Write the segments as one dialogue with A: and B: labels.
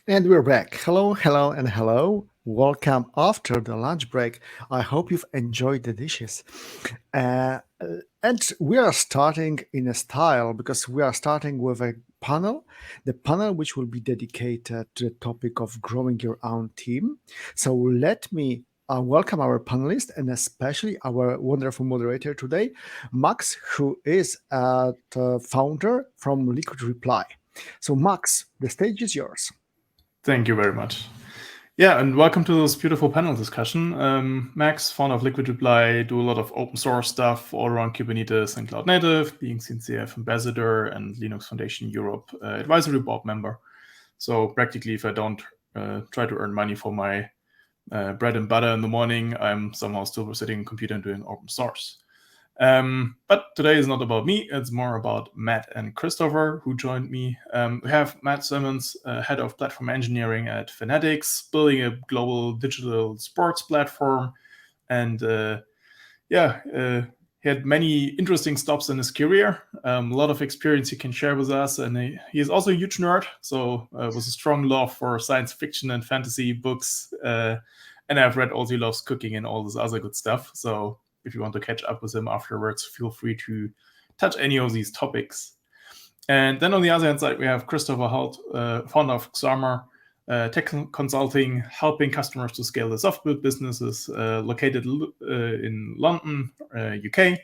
A: And we're back. Hello, hello, and hello. Welcome after the lunch break. I hope you've enjoyed the dishes. And we are starting in a style because we are starting with a panel, the panel which will be dedicated to the topic of growing your own team. So let me welcome our panelists and especially our wonderful moderator today, Max, who is the founder from Liquid Reply. So, Max, the stage is yours.
B: Thank you very much. Yeah, and welcome to this beautiful panel discussion. Max, founder of Liquid Reply, do a lot of open source stuff all around Kubernetes and Cloud Native, being CNCF ambassador and Linux Foundation Europe advisory board member. So practically, if I don't try to earn money for my bread and butter in the morning, I'm somehow still sitting on a computer and doing open source. But today is not about me, it's more about Matt and Christopher, who joined me. We have Matt Simmons, head of platform engineering at Fanatics, building a global digital sports platform. And he had many interesting stops in his career, a lot of experience he can share with us. And he is also a huge nerd, so with a strong love for science fiction and fantasy books. And I've read also he loves cooking and all this other good stuff. So if you want to catch up with him afterwards, feel free to touch any of these topics. And then on the other hand side, we have Christopher Holt, founder of Xarmar, tech consulting, helping customers to scale their software businesses, located in London, UK.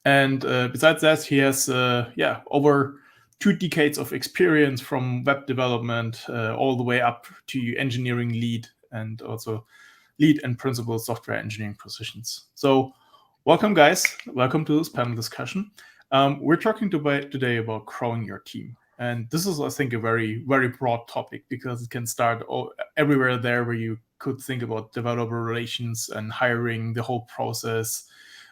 B: And besides that, he has over 2 decades of experience from web development all the way up to engineering lead and also lead and principal software engineering positions. So welcome, guys. Welcome to this panel discussion. We're talking today about growing your team. And this is, I think, a very, very broad topic because it can start everywhere there where you could think about developer relations and hiring, the whole process.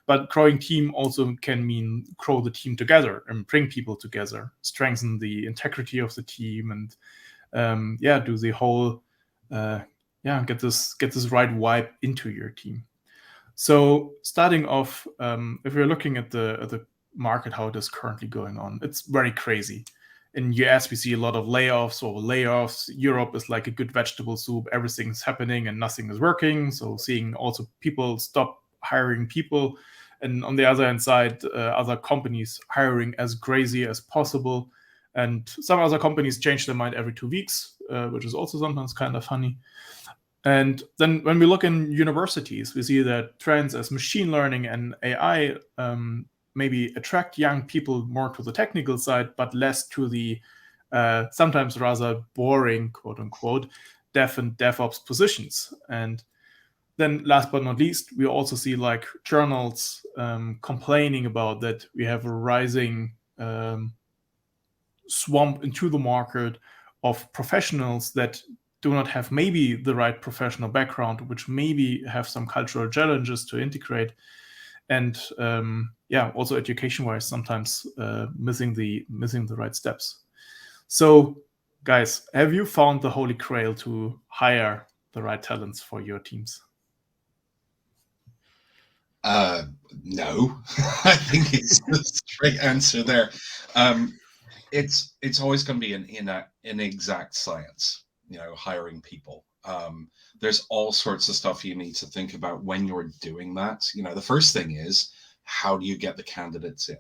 B: But growing team also can mean grow the team together and bring people together, strengthen the integrity of the team, and do the whole get this right vibe into your team. So starting off, if we're looking at the market, how it is currently going on, it's very crazy. In US, we see a lot of layoffs. Europe is like a good vegetable soup. Everything's happening and nothing is working. So seeing also people stop hiring people. And on the other hand side, other companies hiring as crazy as possible. And some other companies change their mind every 2 weeks, which is also sometimes kind of funny. And then when we look in universities, we see that trends as machine learning and AI maybe attract young people more to the technical side, but less to the sometimes rather boring, quote unquote, dev and DevOps positions. And then last but not least, we also see like journals complaining about that we have a rising swamp into the market of professionals that do not have maybe the right professional background, which maybe have some cultural challenges to integrate, and also education-wise, sometimes missing the right steps. So, guys, have you found the holy grail to hire the right talents for your teams?
C: No, I think it's the straight answer there. It's always going to be an inexact science, hiring people. There's all sorts of stuff you need to think about when you're doing that. The first thing is, how do you get the candidates in?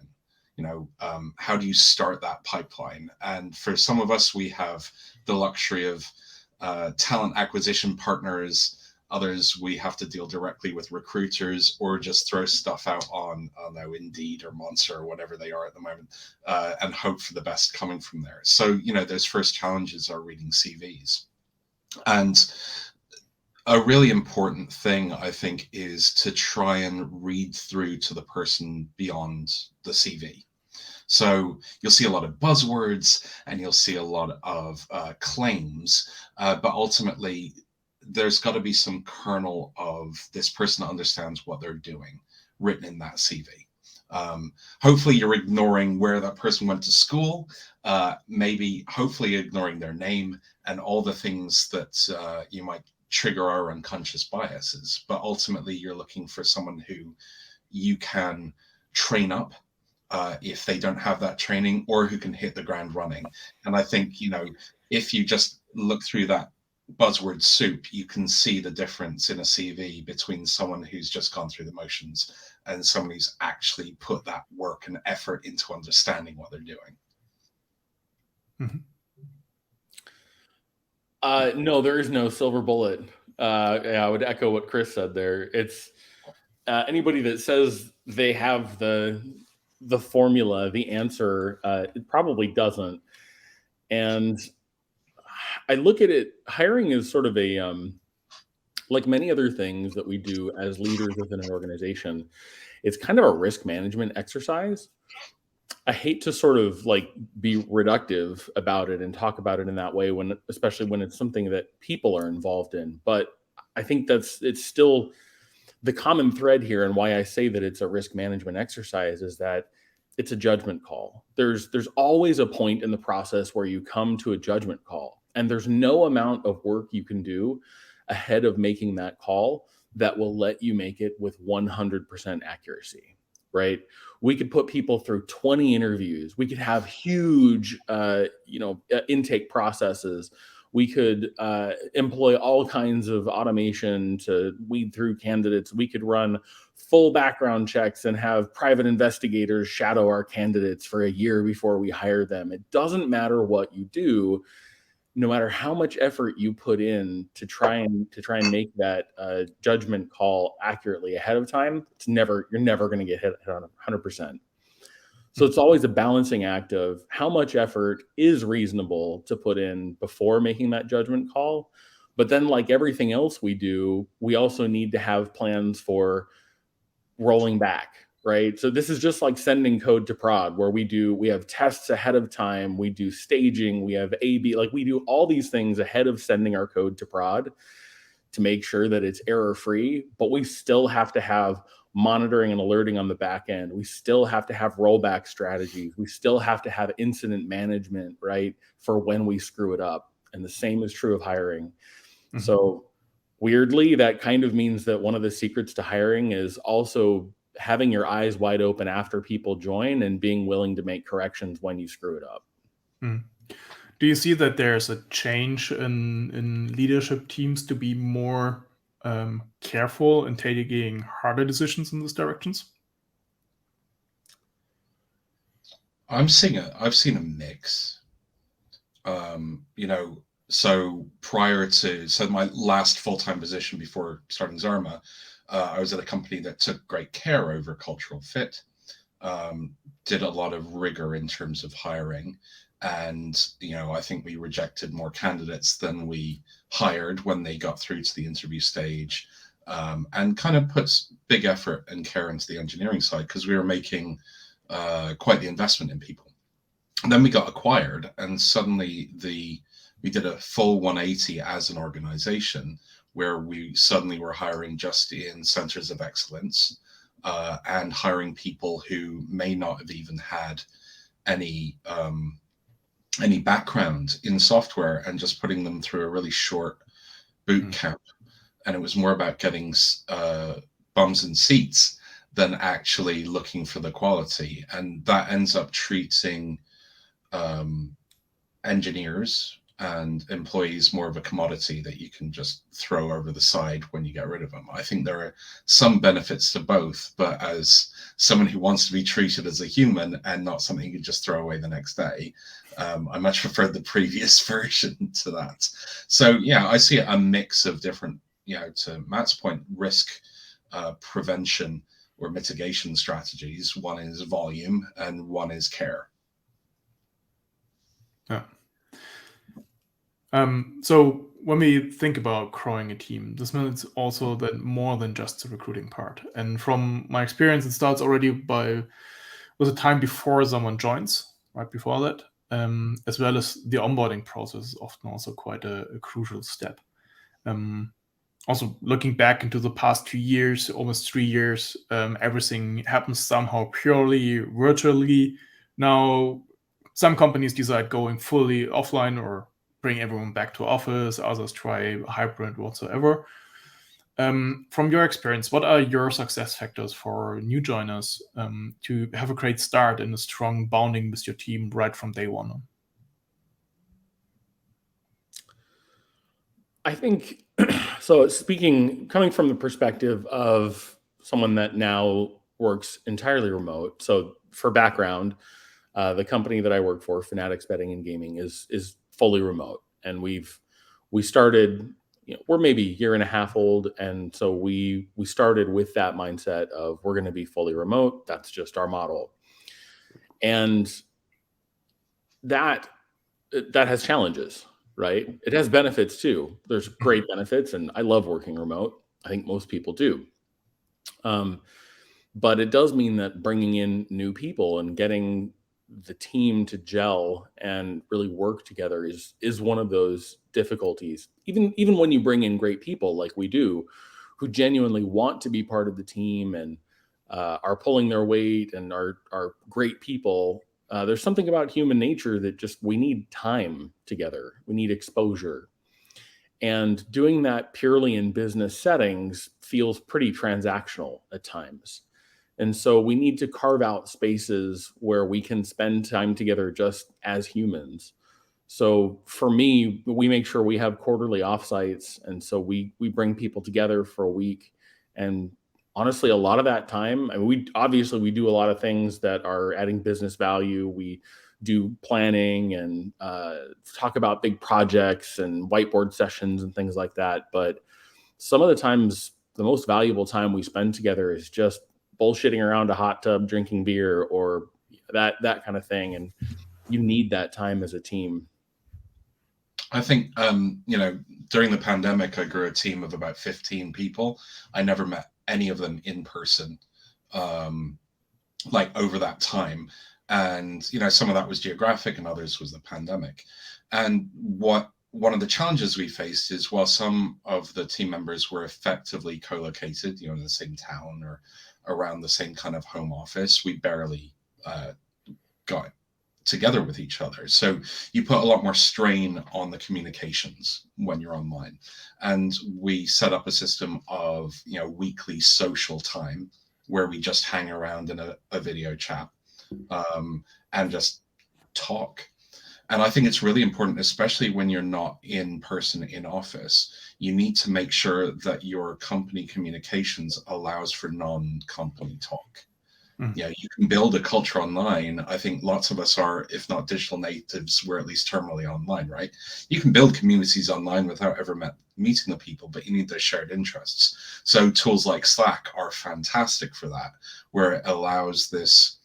C: How do you start that pipeline? And for some of us, we have the luxury of talent acquisition partners. Others, we have to deal directly with recruiters or just throw stuff out on, I don't know, Indeed or Monster or whatever they are at the moment, and hope for the best coming from there. So, those first challenges are reading CVs. And a really important thing, I think, is to try and read through to the person beyond the CV. So you'll see a lot of buzzwords and you'll see a lot of claims, but ultimately, there's got to be some kernel of this person understands what they're doing written in that CV. Hopefully you're ignoring where that person went to school, hopefully ignoring their name and all the things that you might trigger our unconscious biases. But ultimately you're looking for someone who you can train up if they don't have that training, or who can hit the ground running. And I think, if you just look through that buzzword soup, you can see the difference in a CV between someone who's just gone through the motions and someone who's actually put that work and effort into understanding what they're doing.
D: No, there is no silver bullet. I would echo what Chris said there. It's anybody that says they have the formula, the answer, it probably doesn't. And I look at it, hiring is sort of a, like many other things that we do as leaders within an organization, it's kind of a risk management exercise. I hate to sort of like be reductive about it and talk about it in that way when, especially when it's something that people are involved in. But I think it's still the common thread here, and why I say that it's a risk management exercise is that it's a judgment call. There's always a point in the process where you come to a judgment call, and there's no amount of work you can do ahead of making that call that will let you make it with 100% accuracy, right? We could put people through 20 interviews. We could have huge, intake processes. We could employ all kinds of automation to weed through candidates. We could run full background checks and have private investigators shadow our candidates for a year before we hire them. It doesn't matter what you do, no matter how much effort you put in to try and make that judgment call accurately ahead of time. You're never going to get hit on 100%. So it's always a balancing act of how much effort is reasonable to put in before making that judgment call. But then, like everything else we do, we also need to have plans for rolling back, right? So this is just like sending code to prod, where we have tests ahead of time, we do staging, we have A/B, like we do all these things ahead of sending our code to prod to make sure that it's error free, but we still have to have monitoring and alerting on the back end. We still have to have rollback strategies. We still have to have incident management, right, for when we screw it up. And the same is true of hiring. Mm-hmm. So weirdly, that kind of means that one of the secrets to hiring is also having your eyes wide open after people join and being willing to make corrections when you screw it up.
B: Mm. Do you see that there's a change in leadership teams to be more careful in taking harder decisions in those directions?
C: I've seen a mix. So my last full-time position before starting Zarma, I was at a company that took great care over cultural fit, did a lot of rigor in terms of hiring. And, I think we rejected more candidates than we hired when they got through to the interview stage, and kind of puts big effort and care into the engineering side because we were making quite the investment in people. And then we got acquired, and suddenly we did a full 180 as an organization, where we suddenly were hiring just in centers of excellence, and hiring people who may not have even had any background in software, and just putting them through a really short boot camp. And it was more about getting bums in seats than actually looking for the quality. And that ends up treating engineers and employees more of a commodity that you can just throw over the side when you get rid of them. I think there are some benefits to both, but as someone who wants to be treated as a human and not something you can just throw away the next day, I much prefer the previous version to that. So yeah, I see a mix of different, to Matt's point, risk prevention or mitigation strategies. One is volume and one is care.
B: Yeah. So when we think about growing a team, this means also that more than just the recruiting part. And from my experience, it starts already with the time before someone joins, right before that, as well as the onboarding process is often also quite a crucial step. Also, looking back into the past 2 years, almost 3 years, everything happens somehow purely virtually. Now, some companies decide going fully offline or bring everyone back to office. Others try hybrid whatsoever. From your experience, what are your success factors for new joiners to have a great start and a strong bonding with your team right from day one?
D: I think so. Coming from the perspective of someone that now works entirely remote. So, for background, the company that I work for, Fanatics Betting and Gaming, is fully remote, and we started. We're maybe a year and a half old, and so we started with that mindset of we're going to be fully remote. That's just our model, and that has challenges, right? It has benefits too. There's great benefits, and I love working remote. I think most people do. But it does mean that bringing in new people and getting the team to gel and really work together is one of those difficulties. Even when you bring in great people like we do, who genuinely want to be part of the team and are pulling their weight and are great people. There's something about human nature that just we need time together. We need exposure. And doing that purely in business settings feels pretty transactional at times. And so we need to carve out spaces where we can spend time together just as humans. So for me, we make sure we have quarterly offsites. And so we bring people together for a week. And honestly, a lot of that time, I mean, we do a lot of things that are adding business value. We do planning and talk about big projects and whiteboard sessions and things like that. But some of the times, the most valuable time we spend together is just bullshitting around a hot tub, drinking beer, or that kind of thing. And you need that time as a team.
C: I think, during the pandemic, I grew a team of about 15 people. I never met any of them in person, like over that time. And, some of that was geographic and others was the pandemic. And one of the challenges we faced is while some of the team members were effectively co-located, in the same town or around the same kind of home office, we barely got together with each other. So you put a lot more strain on the communications when you're online. And we set up a system of, weekly social time where we just hang around in a video chat and just talk. And I think it's really important, especially when you're not in person in office, you need to make sure that your company communications allows for non-company talk. You can build a culture online. I think lots of us are, if not digital natives, we're at least terminally online, right? You can build communities online without ever meeting the people, but you need those shared interests. So tools like Slack are fantastic for that, where it allows this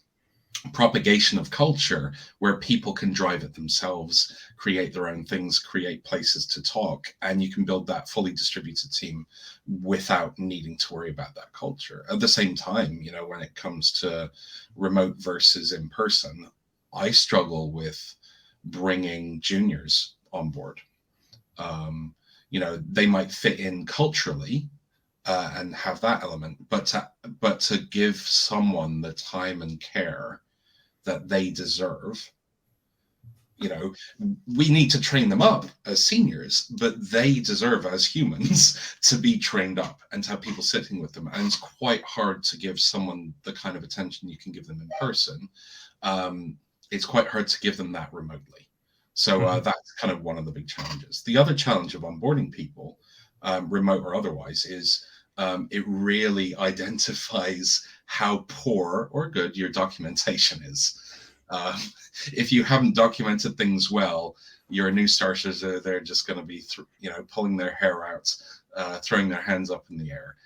C: propagation of culture where people can drive it themselves, create their own things, create places to talk, and you can build that fully distributed team without needing to worry about that culture. At the same time, when it comes to remote versus in person, I struggle with bringing juniors on board. They might fit in culturally, and have that element, but to give someone the time and care that they deserve, we need to train them up as seniors, but they deserve as humans to be trained up and to have people sitting with them. And it's quite hard to give someone the kind of attention you can give them in person. It's quite hard to give them that remotely. So that's kind of one of the big challenges. The other challenge of onboarding people, remote or otherwise, is it really identifies how poor or good your documentation is. If you haven't documented things well, your new starters they're just going to be pulling their hair out, throwing their hands up in the air.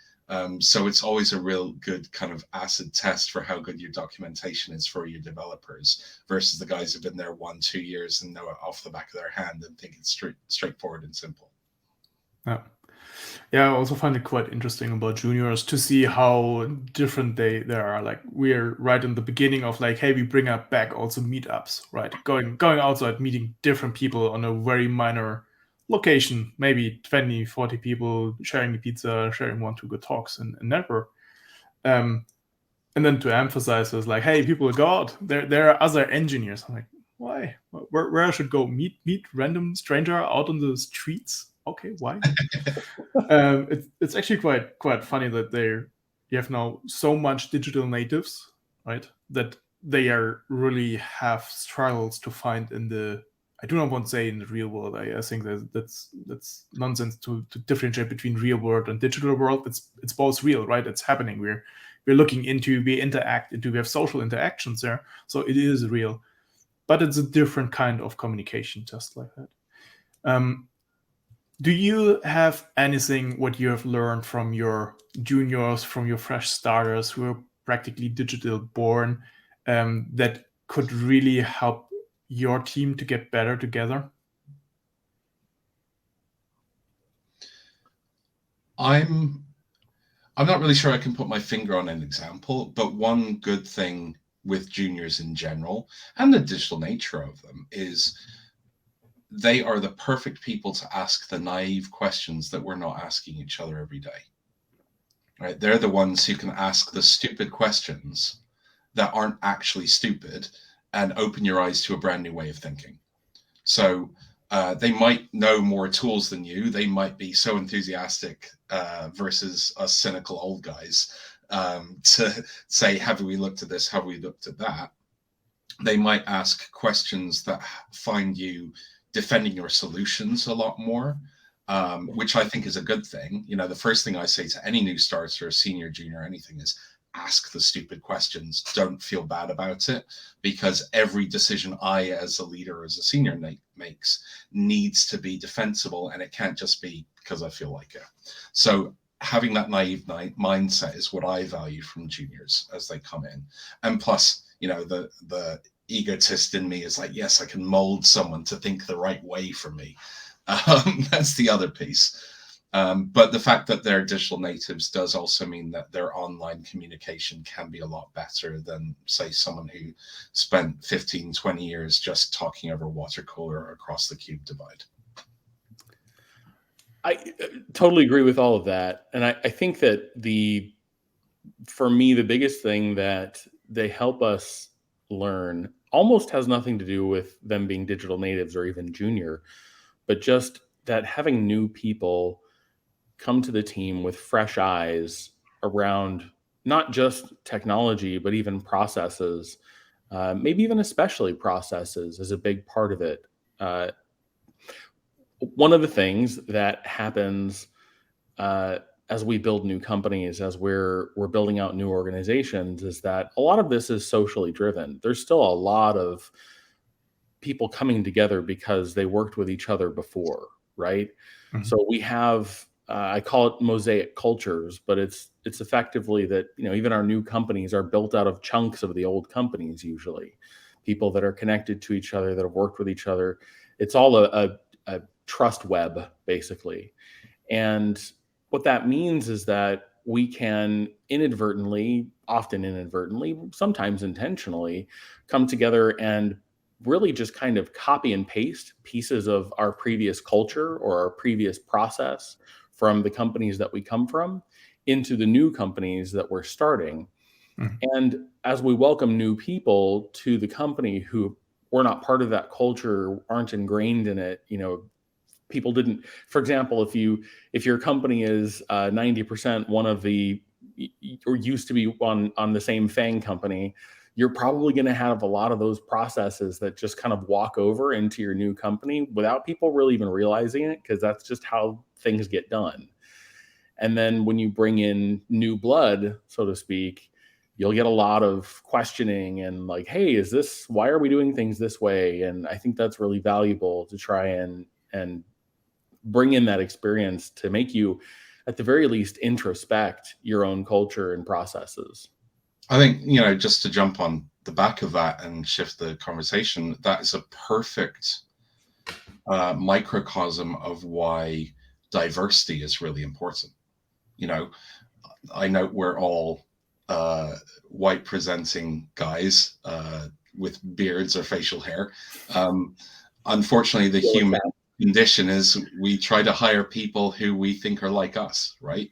C: So it's always a real good kind of acid test for how good your documentation is for your developers versus the guys who've been there 1-2 years and know it off the back of their hand and think it's straightforward and simple.
B: Yeah, I also find it quite interesting about juniors to see how different they are. Like, we're right in the beginning of like, hey, we bring up back also meetups, right? Going outside, meeting different people on a very minor location, maybe 20, 40 people sharing the pizza, sharing 1-2 good talks and network. And then to emphasize is like, hey, people go out. There are other engineers. I'm like, why? Where I should go meet random stranger out on the streets? Okay, why? It's actually quite funny that you have now so much digital natives, right? That they are really have struggles to find in the I do not want to say in the real world. I think that's nonsense to differentiate between real world and digital world. It's both real, right? It's happening. We're looking into, we interact into, we have social interactions there. So it is real, but it's a different kind of communication, just like that. Do you have anything what you have learned from your juniors, from your fresh starters who are practically digital born, that could really help your team to get better together?
C: I'm not really sure I can put my finger on an example, but one good thing with juniors in general and the digital nature of them is they are the perfect people to ask the naive questions that we're not asking each other every day. Right? They're the ones who can ask the stupid questions that aren't actually stupid and open your eyes to a brand new way of thinking. So they might know more tools than you. They might be so enthusiastic versus us cynical old guys to say, have we looked at this? Have we looked at that? They might ask questions that find you defending your solutions a lot more, which I think is a good thing. You know, the first thing I say to any new starter, senior, junior, anything is ask the stupid questions. Don't feel bad about it, because every decision I, as a leader, as a senior, makes needs to be defensible, and it can't just be because I feel like it. So having that naive mindset is what I value from juniors as they come in. And plus, you know, the egotist in me is like, yes, I can mold someone to think the right way for me. That's the other piece. But the fact that they're digital natives does also mean that their online communication can be a lot better than, say, someone who spent 15, 20 years just talking over water cooler across the cube divide.
D: I totally agree with all of that. And I think that for me, the biggest thing that they help us learn almost has nothing to do with them being digital natives or even junior, but just that having new people come to the team with fresh eyes around not just technology, but even processes, maybe even especially processes is a big part of it. One of the things that happens as we build new companies, as we're building out new organizations, is that a lot of this is socially driven. There's still a lot of people coming together because they worked with each other before, right? Mm-hmm. So we have, I call it mosaic cultures, but it's effectively that, you know, even our new companies are built out of chunks of the old companies, usually. People that are connected to each other, that have worked with each other. It's all a trust web, basically. And what that means is that we can often inadvertently, sometimes intentionally, come together and really just kind of copy and paste pieces of our previous culture or our previous process from the companies that we come from into the new companies that we're starting. Mm-hmm. And as we welcome new people to the company who were not part of that culture, aren't ingrained in it, you know, people didn't, for example, if your company is 90% one of the, or used to be on the same FANG company, you're probably going to have a lot of those processes that just kind of walk over into your new company without people really even realizing it, because that's just how things get done. And then when you bring in new blood, so to speak, you'll get a lot of questioning and like, hey, why are we doing things this way? And I think that's really valuable to try and bring in that experience to make you, at the very least, introspect your own culture and processes.
C: I think, you know, just to jump on the back of that and shift the conversation, that is a perfect microcosm of why diversity is really important. You know, I know we're all white presenting guys with beards or facial hair. Unfortunately, the human condition is we try to hire people who we think are like us, right?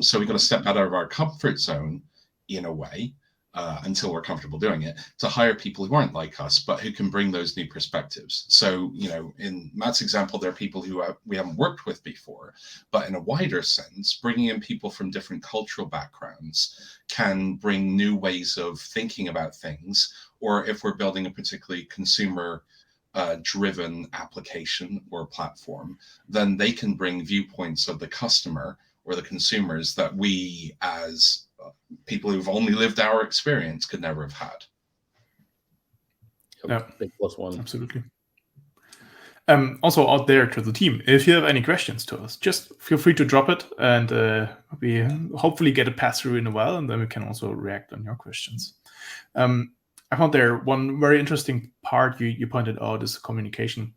C: So we've got to step out of our comfort zone in a way until we're comfortable doing it, to hire people who aren't like us, but who can bring those new perspectives. So, you know, in Matt's example, there are people who we haven't worked with before, but in a wider sense, bringing in people from different cultural backgrounds can bring new ways of thinking about things. Or if we're building a particularly consumer driven application or platform, then they can bring viewpoints of the customer or the consumers that we as people who've only lived our experience could never have had.
B: Yeah.
D: Big +1.
B: Absolutely. Also out there to the team, if you have any questions to us, just feel free to drop it, and we hopefully get a pass through in a while, and then we can also react on your questions. I found there one very interesting part you pointed out is communication.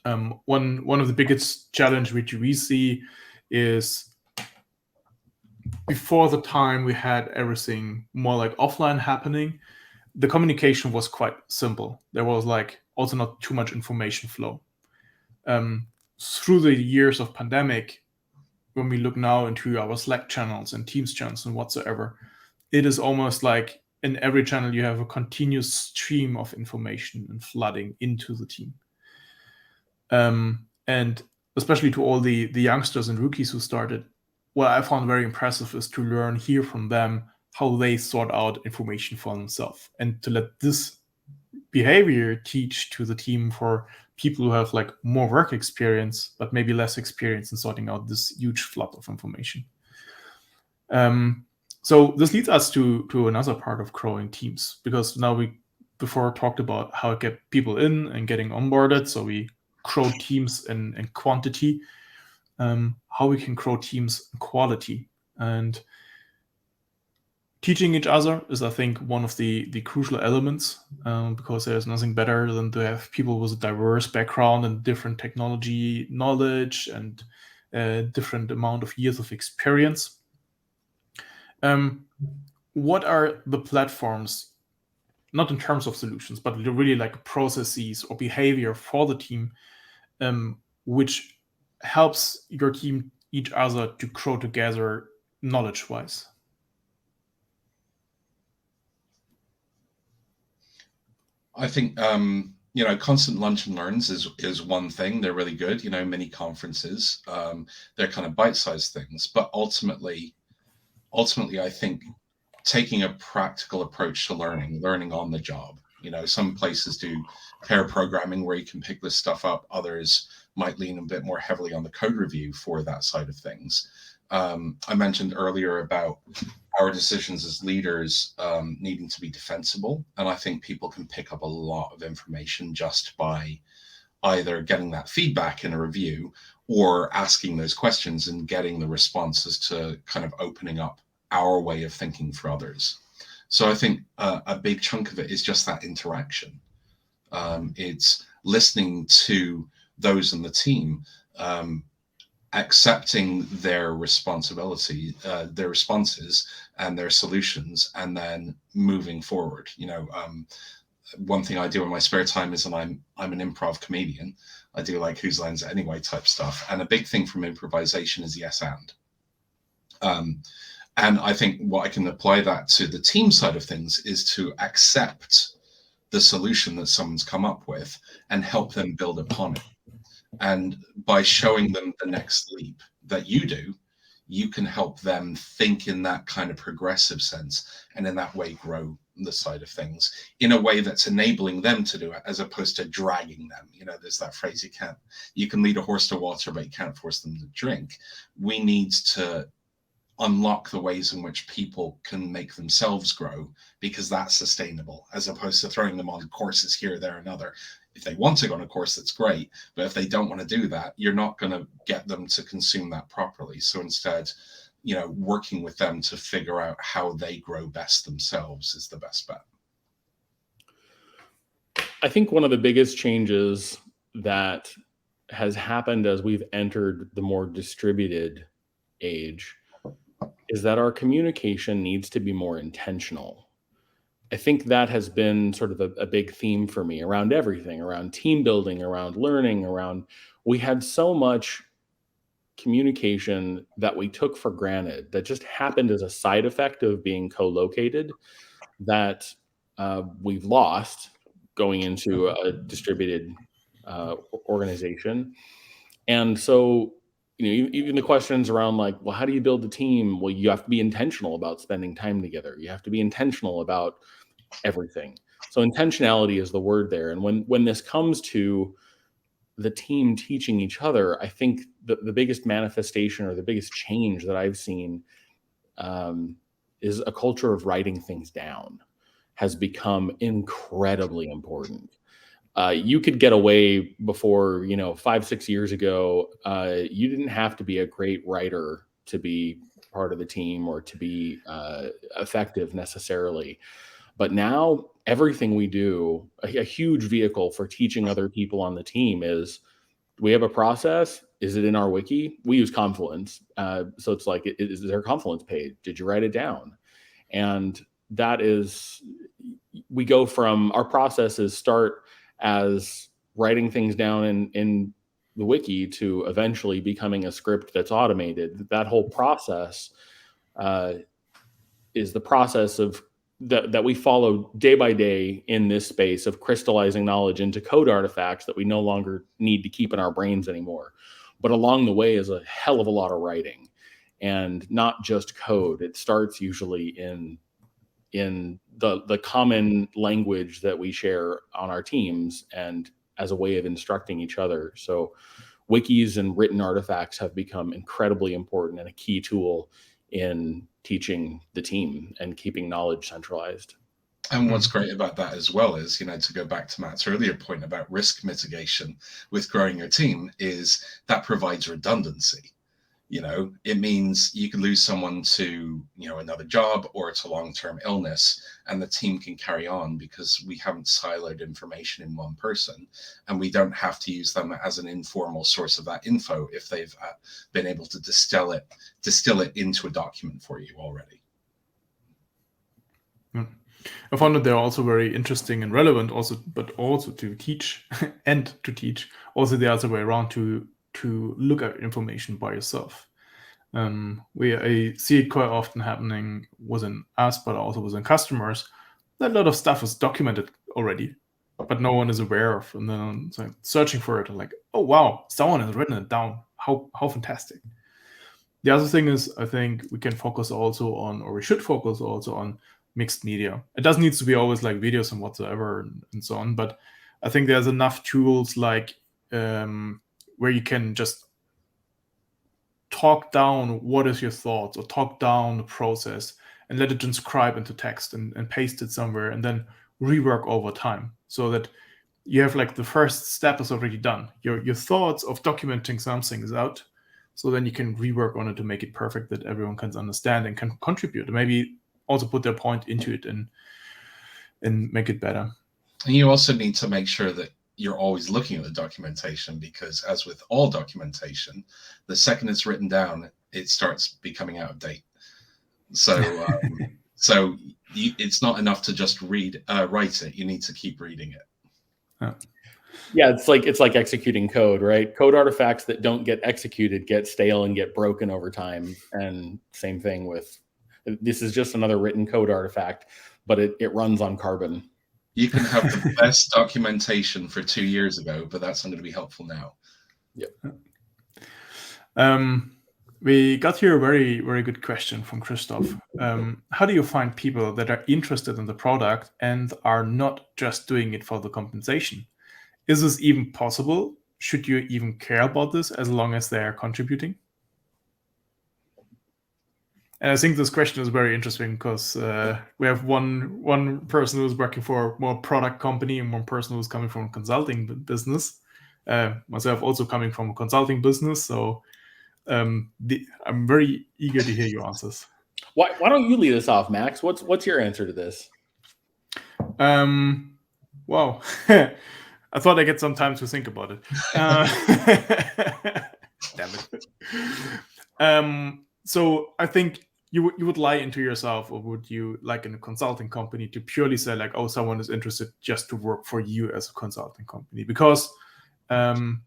B: One of the biggest challenge which we see is before the time we had everything more like offline happening, the communication was quite simple. There was like also not too much information flow. Through the years of pandemic, when we look now into our Slack channels and Teams channels and whatsoever, it is almost like in every channel you have a continuous stream of information and flooding into the team. And especially to all the youngsters and rookies who started, what I found very impressive is to hear from them how they sort out information for themselves, and to let this behavior teach to the team for people who have like more work experience, but maybe less experience in sorting out this huge flood of information. So this leads us to another part of growing teams, because now we before talked about how to get people in and getting onboarded. So we grow teams in quantity, how we can grow teams in quality. And teaching each other is, I think, one of the crucial elements, because there's nothing better than to have people with a diverse background and different technology knowledge and a different amount of years of experience. What are the platforms, not in terms of solutions, but really like processes or behavior for the team, which helps your team, each other, to grow together knowledge-wise?
C: I think constant lunch and learns is one thing. They're really good. Mini conferences. They're kind of bite-sized things, but ultimately, I think taking a practical approach to learning on the job. Some places do pair programming where you can pick this stuff up. Others might lean a bit more heavily on the code review for that side of things. I mentioned earlier about our decisions as leaders needing to be defensible. And I think people can pick up a lot of information just by either getting that feedback in a review or asking those questions and getting the responses to kind of opening up our way of thinking for others. So I think a big chunk of it is just that interaction. It's listening to those in the team, accepting their responsibility, their responses and their solutions, and then moving forward. One thing I do in my spare time is, and I'm an improv comedian, I do like whose lines it anyway type stuff. And a big thing from improvisation is yes and. And I think what I can apply that to the team side of things is to accept the solution that someone's come up with and help them build upon it. And by showing them the next leap that you do, you can help them think in that kind of progressive sense, and in that way grow the side of things in a way that's enabling them to do it, as opposed to dragging them. There's that phrase, you can lead a horse to water, but you can't force them to drink. We need to unlock the ways in which people can make themselves grow, because that's sustainable, as opposed to throwing them on courses here, there, and other. If they want to go on a course, that's great. But if they don't want to do that, you're not going to get them to consume that properly. So instead, working with them to figure out how they grow best themselves is the best bet.
D: I think one of the biggest changes that has happened as we've entered the more distributed age is that our communication needs to be more intentional. I think that has been sort of a big theme for me around everything, around team building, around learning, we had so much communication that we took for granted that just happened as a side effect of being co-located, that we've lost going into a distributed organization. And so, even the questions around like, well, how do you build a team? Well, you have to be intentional about spending time together. You have to be intentional about everything. So intentionality is the word there. And when this comes to the team teaching each other, I think the biggest manifestation or the biggest change that I've seen is a culture of writing things down has become incredibly important. You could get away before, 5-6 years ago. You didn't have to be a great writer to be part of the team or to be effective necessarily. But now everything we do, a huge vehicle for teaching other people on the team is we have a process. Is it in our wiki? We use Confluence. So it's like, is there a Confluence page? Did you write it down? And that is, we go from our processes start as writing things down in the wiki to eventually becoming a script that's automated. That whole process is the process of that we follow day by day in this space of crystallizing knowledge into code artifacts that we no longer need to keep in our brains anymore. But along the way is a hell of a lot of writing, and not just code. It starts usually in the common language that we share on our teams and as a way of instructing each other. So wikis and written artifacts have become incredibly important and a key tool in teaching the team and keeping knowledge centralized.
C: And what's great about that as well is, to go back to Matt's earlier point about risk mitigation with growing your team, is that provides redundancy. It means you can lose someone to, another job or to long-term illness, and the team can carry on because we haven't siloed information in one person, and we don't have to use them as an informal source of that info if they've been able to distill it into a document for you already.
B: I found that they're also very interesting and relevant but also to teach and to teach also the other way around to look at information by yourself. I see it quite often happening within us, but also within customers. A lot of stuff is documented already, but no one is aware of. And then it's like searching for it and like, oh wow, someone has written it down. How fantastic. The other thing is, I think we can focus also on, or we should focus also on, mixed media. It doesn't need to be always like videos and whatsoever and so on, but I think there's enough tools like where you can just talk down what is your thoughts or talk down the process and let it transcribe into text and paste it somewhere and then rework over time, so that you have like the first step is already done. Your thoughts of documenting something is out, so then you can rework on it to make it perfect that everyone can understand and can contribute and maybe also put their point into it and make it better.
C: And you also need to make sure that you're always looking at the documentation, because as with all documentation, the second it's written down, it starts becoming out of date. So it's not enough to just write it. You need to keep reading it.
D: Yeah, it's like executing code, right? Code artifacts that don't get executed get stale and get broken over time. And same thing with, this is just another written code artifact, but it runs on carbon.
C: You can have the best documentation for 2 years ago, but that's not going to be helpful now.
D: Yep.
B: We got here a very, very good question from Christoph. How do you find people that are interested in the product and are not just doing it for the compensation? Is this even possible? Should you even care about this as long as they are contributing? And I think this question is very interesting because we have one person who's working for a more product company and one person who's coming from a consulting business. Myself also coming from a consulting business. So I'm very eager to hear your answers.
D: Why don't you lead us off, Max? What's your answer to this?
B: Wow. I thought I'd get some time to think about it. Damn it. So I think you would lie into yourself, or would you, like in a consulting company, to purely say like, oh, someone is interested just to work for you as a consulting company? Because you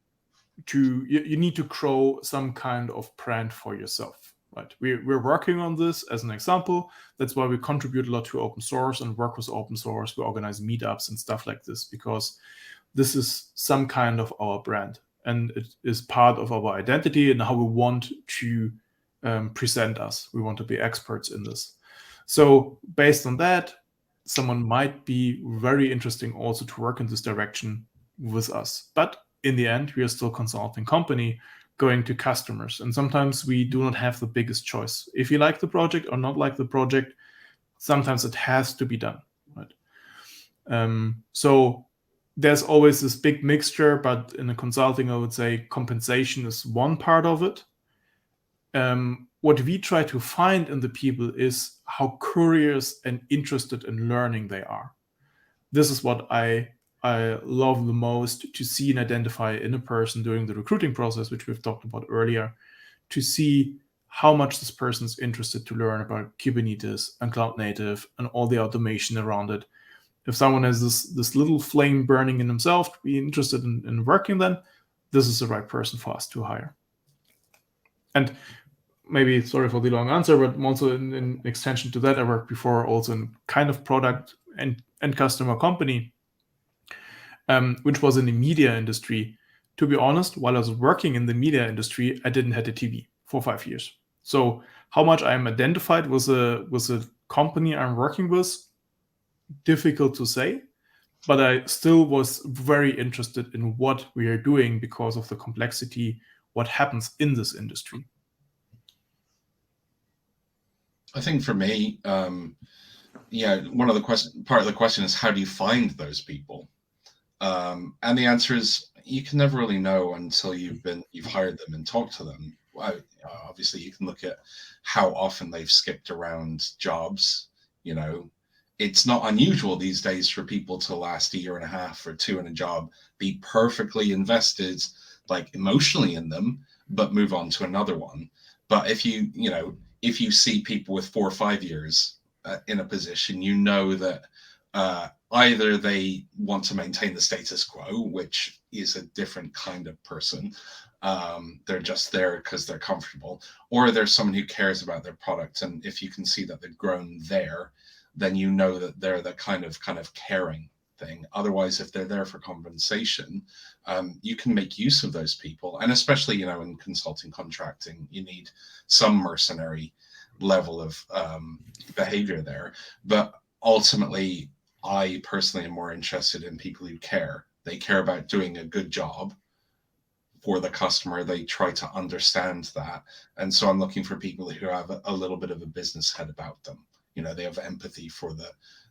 B: need to grow some kind of brand for yourself, right? We're working on this as an example. That's why we contribute a lot to open source and work with open source. We organize meetups and stuff like this, because this is some kind of our brand, and it is part of our identity and how we want to present us. We want to be experts in this. So based on that, someone might be very interesting also to work in this direction with us. But in the end, we are still a consulting company going to customers. And sometimes we do not have the biggest choice. If you like the project or not like the project, sometimes it has to be done. Right? So there's always this big mixture, but in a consulting, I would say compensation is one part of it. What we try to find in the people is how curious and interested in learning they are. This is what I love the most to see and identify in a person during the recruiting process, which we've talked about earlier, to see how much this person is interested to learn about Kubernetes and cloud native and all the automation around it. If someone has this little flame burning in himself to be interested in working, then this is the right person for us to hire. And maybe, sorry for the long answer, but also in extension to that, I worked before also in kind of product and customer company, which was in the media industry. To be honest, while I was working in the media industry, I didn't have a TV for 5 years. So how much I'm identified with a company I'm working with, difficult to say, but I still was very interested in what we are doing because of the complexity, what happens in this industry.
C: I think for me, one of the part of the question is how do you find those people? And the answer is you can never really know until you've hired them and talked to them. Obviously, you can look at how often they've skipped around jobs. It's not unusual these days for people to last a year and a half or two in a job, be perfectly invested, like emotionally in them, but move on to another one. But if you see people with 4 or 5 years in a position, you know that either they want to maintain the status quo, which is a different kind of person. They're just there because they're comfortable, or there's someone who cares about their product. And if you can see that they've grown there, then you know that they're the kind of caring thing. Otherwise, if they're there for compensation, you can make use of those people. And especially, in consulting contracting, you need some mercenary level of behavior there. But ultimately, I personally am more interested in people who care. They care about doing a good job for the customer. They try to understand that. And so I'm looking for people who have a little bit of a business head about them. They have empathy for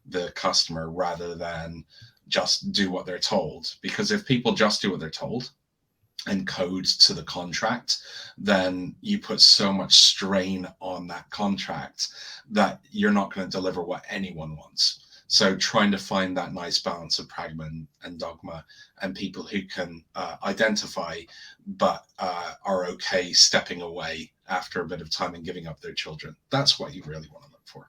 C: the customer rather than just do what they're told. Because if people just do what they're told and code to the contract, then you put so much strain on that contract that you're not going to deliver what anyone wants. So trying to find that nice balance of pragma and dogma, and people who can identify but are okay stepping away after a bit of time and giving up their children. That's what you really want to look for.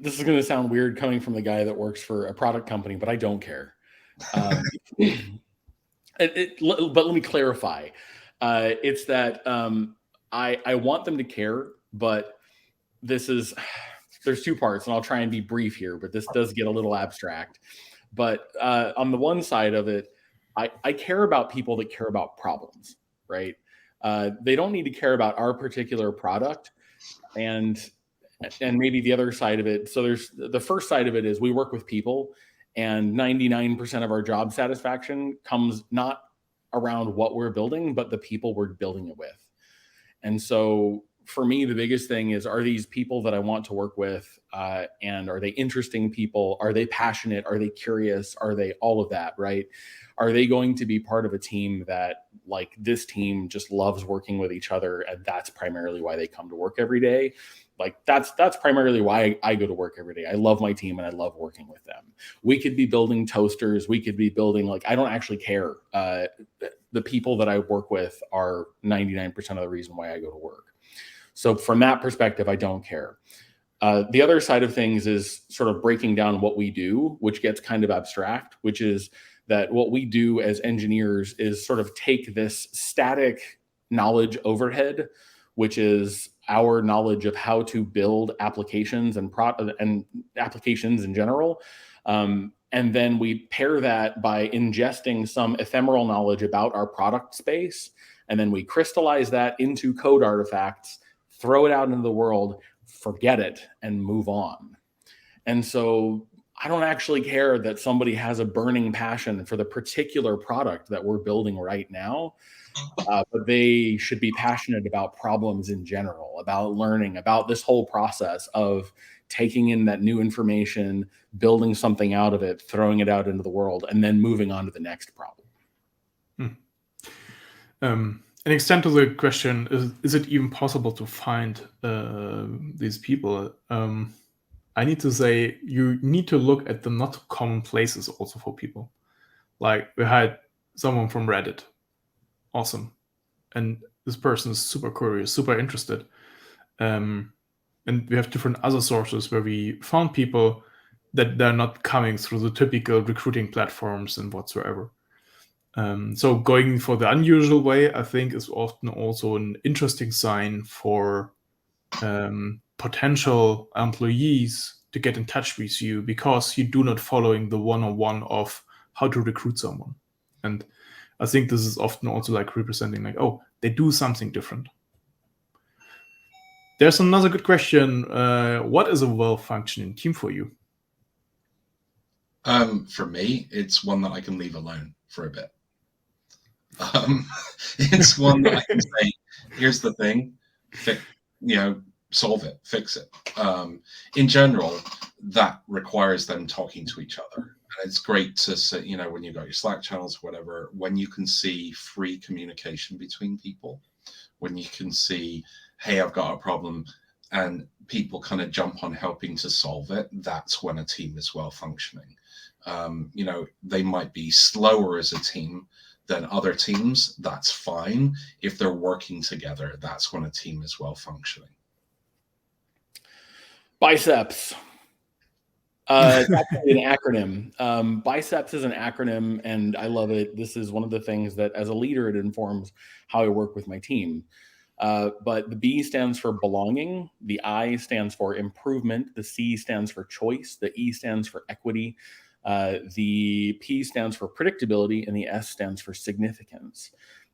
D: This is going to sound weird coming from the guy that works for a product company, but I don't care. But let me clarify. It's that I want them to care, but there's 2 parts, and I'll try and be brief here, but this does get a little abstract. But on the one side of it, I care about people that care about problems, right? They don't need to care about our particular product. And maybe the other side of it. So there's the first side of it is we work with people, and 99% of our job satisfaction comes not around what we're building, but the people we're building it with. And so for me, the biggest thing is, are these people that I want to work with, and are they interesting people? Are they passionate? Are they curious? Are they all of that, right? Are they going to be part of a team that, like, this team just loves working with each other, and that's primarily why they come to work every day? Like, that's primarily why I go to work every day. I love my team and I love working with them. We could be building toasters. We could be building, I don't actually care. The people that I work with are 99% of the reason why I go to work. So from that perspective, I don't care. The other side of things is sort of breaking down what we do, which gets kind of abstract, which is that what we do as engineers is sort of take this static knowledge overhead, which is our knowledge of how to build applications and applications in general. And then we pair that by ingesting some ephemeral knowledge about our product space. And then we crystallize that into code artifacts, throw it out into the world, forget it, and move on. And so I don't actually care that somebody has a burning passion for the particular product that we're building right now, but they should be passionate about problems in general, about learning, about this whole process of taking in that new information, building something out of it, throwing it out into the world, and then moving on to the next problem.
B: An extent to the question, is it even possible to find these people? I need to say you need to look at the not common places also for people. Like we had someone from Reddit. Awesome. And this person is super curious, super interested. And we have different other sources where we found people that they're not coming through the typical recruiting platforms and whatsoever. So going for the unusual way, I think, is often also an interesting sign for potential employees to get in touch with you, because you do not following the one-on-one of how to recruit someone. And I think this is often also like representing like, oh, they do something different. There's another good question. What is a well-functioning team for you?
C: For me, it's one that I can leave alone for a bit. It's one that I can say, here's the thing, solve it, fix it. In general, that requires them talking to each other. And it's great to say, when you've got your Slack channels, whatever, when you can see free communication between people, when you can see, hey, I've got a problem, and people kind of jump on helping to solve it, that's when a team is well functioning. They might be slower as a team than other teams. That's fine. If they're working together, that's when a team is well functioning.
D: Biceps. It's actually an acronym. Biceps is an acronym, and I love it. This is one of the things that, as a leader, it informs how I work with my team. But the B stands for belonging, the I stands for improvement, the C stands for choice, the E stands for equity, the P stands for predictability, and the S stands for significance.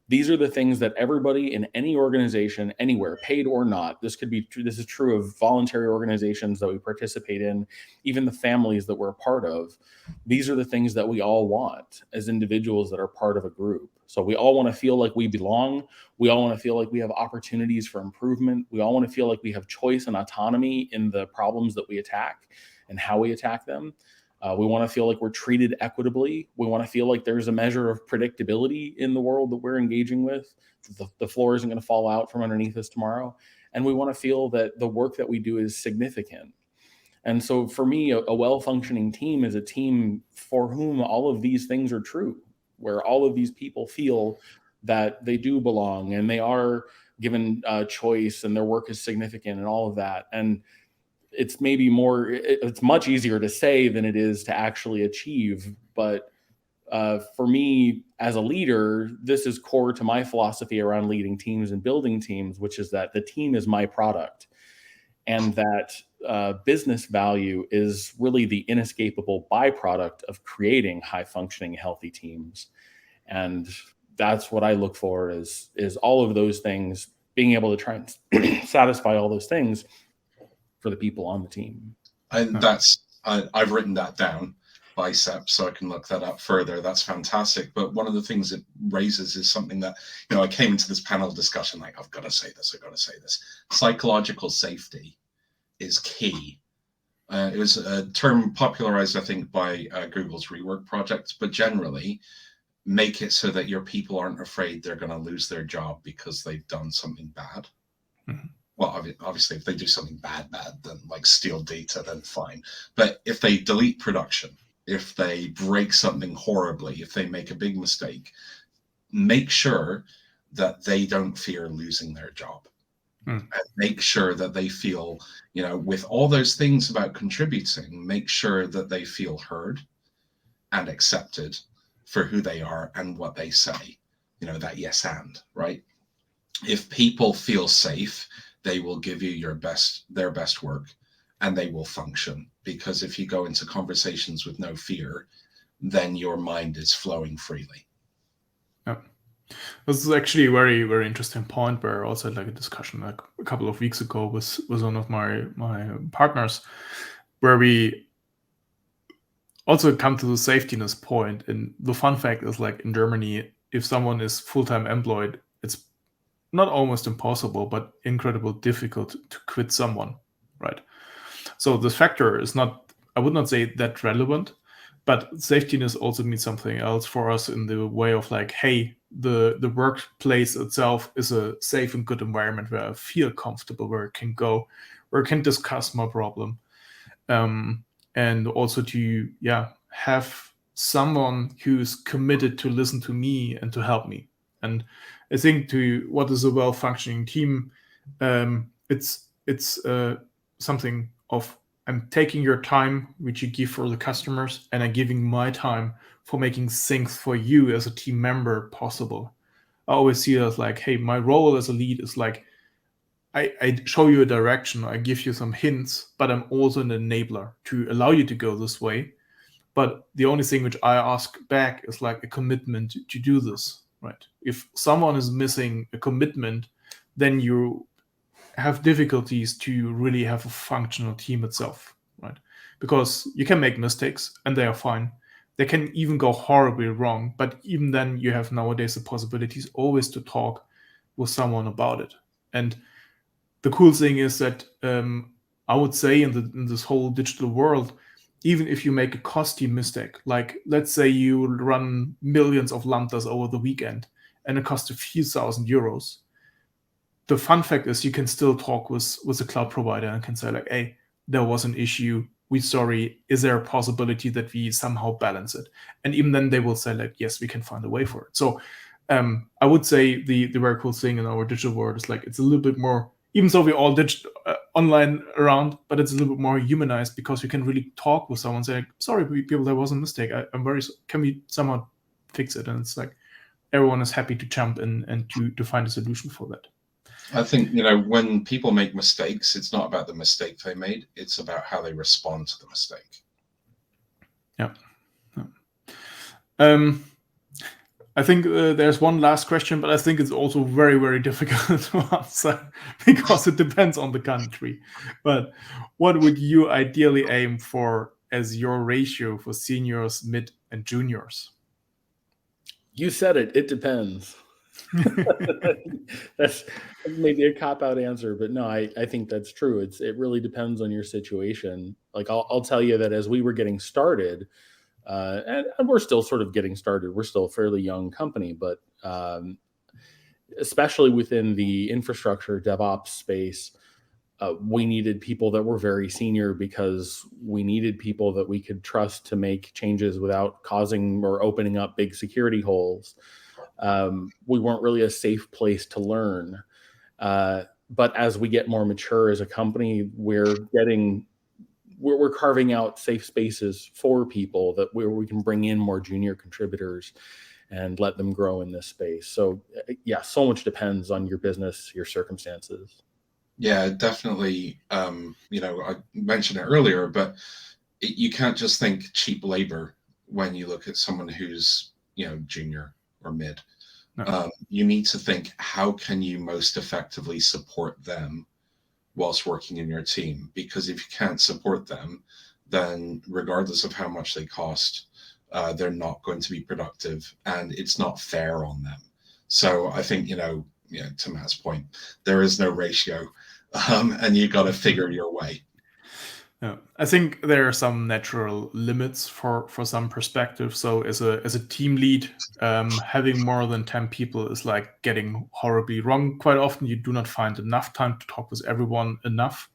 D: These are the things that everybody in any organization, anywhere, paid or not, this is true of voluntary organizations that we participate in, even the families that we're a part of. These are the things that we all want as individuals that are part of a group. So we all want to feel like we belong. We all want to feel like we have opportunities for improvement. We all want to feel like we have choice and autonomy in the problems that we attack and how we attack them. We want to feel like we're treated equitably. We want to feel like there's a measure of predictability in the world that we're engaging with. The floor isn't going to fall out from underneath us tomorrow. And we want to feel that the work that we do is significant. And so for me, a well-functioning team is a team for whom all of these things are true, where all of these people feel that they do belong and they are given choice and their work is significant and all of that. And it's much easier to say than it is to actually achieve. But for me as a leader, this is core to my philosophy around leading teams and building teams, which is that the team is my product, and that business value is really the inescapable byproduct of creating high functioning, healthy teams. And that's what I look for is all of those things, being able to try and satisfy all those things for the people on the team.
C: And I've written that down, biceps, so I can look that up further. That's fantastic. But one of the things it raises is something that, I came into this panel discussion like, I've got to say this. Psychological safety is key. It was a term popularized, I think, by Google's Rework project, but generally make it so that your people aren't afraid they're going to lose their job because they've done something bad. Mm-hmm. Well, obviously, if they do something bad, then like steal data, then fine. But if they delete production, if they break something horribly, if they make a big mistake, make sure that they don't fear losing their job. And make sure that they feel, with all those things about contributing, make sure that they feel heard and accepted for who they are and what they say, that yes and, right? If people feel safe, they will give you their best work, and they will function. Because if you go into conversations with no fear, then your mind is flowing freely.
B: Yeah. This is actually a very, very interesting point where I also had like a discussion like a couple of weeks ago with one of my partners. where we also come to the safetiness point. And the fun fact is, like, in Germany, if someone is full-time employed, it's not almost impossible, but incredibly difficult to quit someone, right? So this factor is not, I would not say that relevant, but safetiness also means something else for us in the way of like, hey, the workplace itself is a safe and good environment where I feel comfortable, where I can go, where I can discuss my problem. And also to have someone who's committed to listen to me and to help me. And I think to what is a well-functioning team, it's something of, I'm taking your time which you give for the customers, and I'm giving my time for making things for you as a team member possible. I always see it as like, hey, my role as a lead is like, I show you a direction, I give you some hints, but I'm also an enabler to allow you to go this way. But the only thing which I ask back is like a commitment to do this, right? If someone is missing a commitment, then you have difficulties to really have a functional team itself, right? Because you can make mistakes and they are fine. They can even go horribly wrong, but even then you have nowadays the possibilities always to talk with someone about it. And the cool thing is that I would say in this whole digital world, even if you make a costly mistake, like let's say you run millions of lambdas over the weekend and it costs a few €1,000, the fun fact is you can still talk with a cloud provider and can say like, hey, there was an issue, we're sorry, is there a possibility that we somehow balance it? And even then they will say like, yes, we can find a way for it. So I would say the very cool thing in our digital world is like, it's a little bit more, even though we're all online around, but it's a little bit more humanized because you can really talk with someone, say, sorry, people, there was a mistake. I'm very, can we somehow fix it? And it's like, everyone is happy to jump in and to find a solution for that.
C: I think, when people make mistakes, it's not about the mistake they made. It's about how they respond to the mistake.
B: Yeah. I think there's one last question, but I think it's also very, very difficult to answer because it depends on the country. But what would you ideally aim for as your ratio for seniors, mid, and juniors?
D: You said it. It depends. That's maybe a cop-out answer, but no, I think that's true. It really depends on your situation. Like I'll tell you that as we were getting started, and we're still sort of getting started. We're still a fairly young company, but especially within the infrastructure DevOps space, we needed people that were very senior because we needed people that we could trust to make changes without causing or opening up big security holes. We weren't really a safe place to learn. But as we get more mature as a company, we're carving out safe spaces for people where we can bring in more junior contributors and let them grow in this space. So yeah, so much depends on your business, your circumstances.
C: Yeah, definitely. I mentioned it earlier, but you can't just think cheap labor when you look at someone who's, junior or mid.
B: No.
C: You need to think, how can you most effectively support them whilst working in your team? Because if you can't support them, then regardless of how much they cost, they're not going to be productive, and it's not fair on them. So I think, to Matt's point, there is no ratio, and you got to figure your way.
B: Yeah, I think there are some natural limits for some perspective. So as a team lead, having more than 10 people is like getting horribly wrong. Quite often you do not find enough time to talk with everyone enough.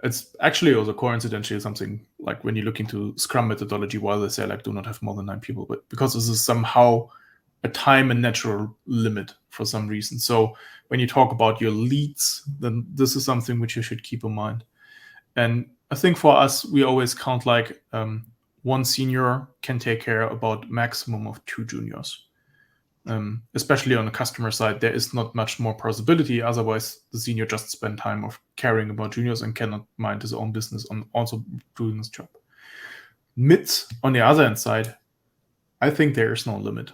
B: It's actually also coincidentally something like when you look into Scrum methodology, why they say like do not have more than 9 people, but because this is somehow a time and natural limit for some reason. So when you talk about your leads, then this is something which you should keep in mind. And I think for us, we always count like one senior can take care about maximum of 2 juniors. Especially on the customer side, there is not much more possibility. Otherwise, the senior just spend time of caring about juniors and cannot mind his own business on also doing his job. Mids, on the other hand side, I think there is no limit.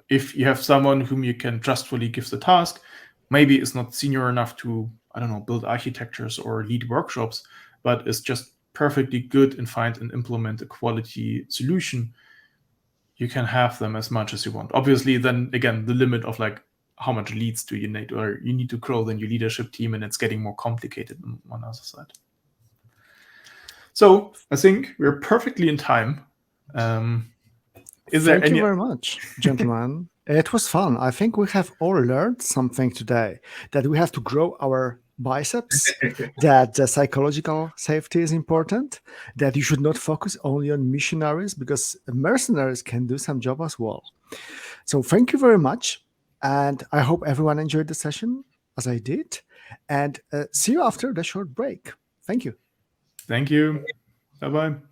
B: If you have someone whom you can trustfully give the task, maybe it's not senior enough to I don't know, build architectures or lead workshops, but is just perfectly good and find and implement a quality solution, you can have them as much as you want. Obviously, then again, the limit of like how much leads do you need, or you need to grow then your leadership team, and it's getting more complicated on the other side. So I think we're perfectly in time.
A: Thank you very much, gentlemen. It was fun. I think we have all learned something today, that we have to grow our biceps, that psychological safety is important, that you should not focus only on missionaries because mercenaries can do some job as well. So thank you very much. And I hope everyone enjoyed the session as I did. And see you after the short break. Thank you.
B: Thank you. Bye-bye.